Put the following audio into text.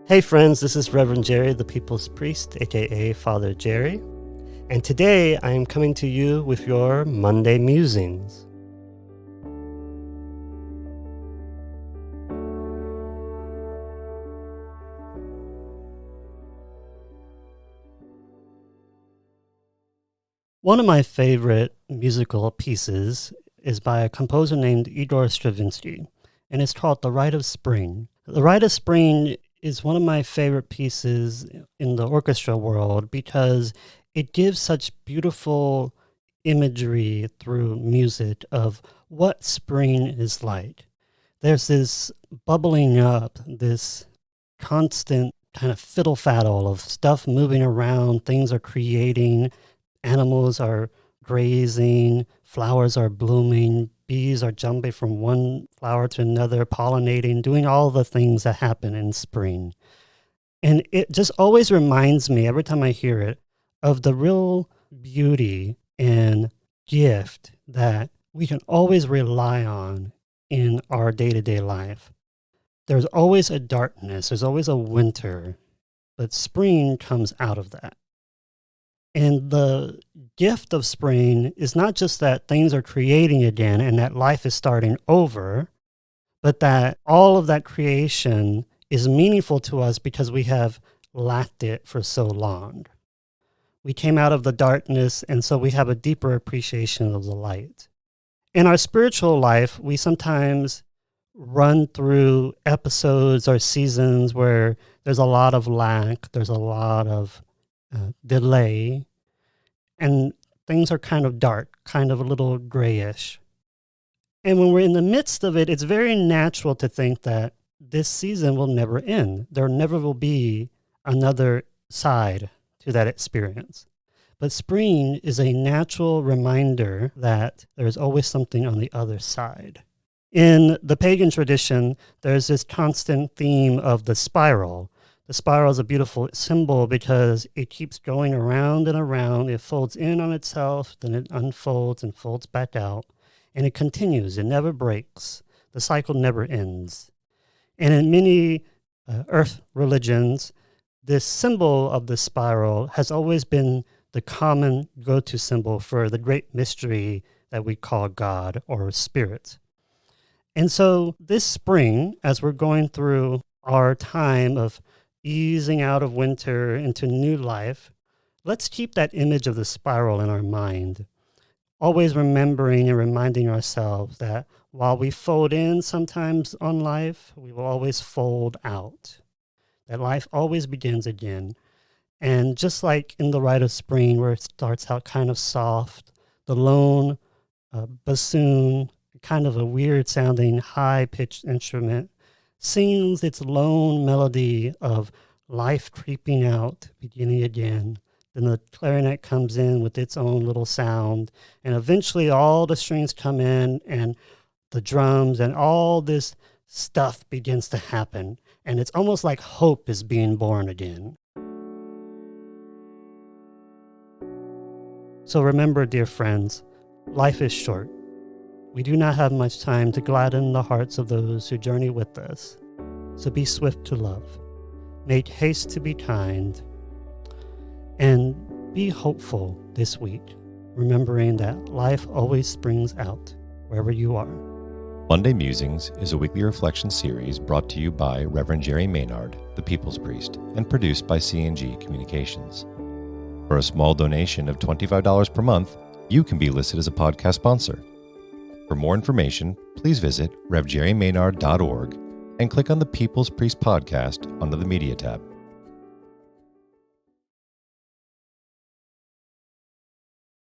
Hey friends, this is Reverend Jerry, the People's Priest, aka Father Jerry, and today I am coming to you with your Monday Musings. One of my favorite musical pieces is by a composer named Igor Stravinsky, and it's called The Rite of Spring. The Rite of Spring is one of my favorite pieces in the orchestra world because it gives such beautiful imagery through music of what spring is like. There's this bubbling up, this constant kind of fiddle faddle of stuff moving around, things are creating, animals are grazing, flowers are blooming, bees are jumping from one flower to another, pollinating, doing all the things that happen in spring. And it just always reminds me, every time I hear it, of the real beauty and gift that we can always rely on in our day-to-day life. There's always a darkness, there's always a winter, but spring comes out of that. And the gift of spring is not just that things are creating again and that life is starting over, but that all of that creation is meaningful to us because we have lacked it for so long. We came out of the darkness, and so we have a deeper appreciation of the light. In our spiritual life, we sometimes run through episodes or seasons where there's a lot of lack, there's a lot of delay, and things are kind of dark, kind of a little grayish. And when we're in the midst of it, it's very natural to think that this season will never end. There never will be another side to that experience. But spring is a natural reminder that there's always something on the other side. In the pagan tradition, there's this constant theme of the spiral. The spiral is a beautiful symbol because it keeps going around and around. It folds in on itself, then it unfolds and folds back out. And it continues. It never breaks. The cycle never ends. And in many earth religions, this symbol of the spiral has always been the common go-to symbol for the great mystery that we call God or Spirit. And so this spring, as we're going through our time of easing out of winter into new life, let's keep that image of the spiral in our mind, always remembering and reminding ourselves that while we fold in sometimes on life, we will always fold out, that life always begins again. And just like in the Rite of Spring, where it starts out kind of soft, the lone bassoon, kind of a weird sounding high-pitched instrument, sings its lone melody of life creeping out, beginning again. Then the clarinet comes in with its own little sound, and eventually all the strings come in and the drums and all this stuff begins to happen. And it's almost like hope is being born again. So remember, dear friends, life is short. We do not have much time to gladden the hearts of those who journey with us. So be swift to love. Make haste to be kind. And be hopeful this week, remembering that life always springs out wherever you are. Monday Musings is a weekly reflection series brought to you by Reverend Jerry Maynard, the People's Priest, and produced by C&G Communications. For a small donation of $25 per month, you can be listed as a podcast sponsor. For more information, please visit revjerrymaynard.org and click on the People's Priest podcast under the Media tab.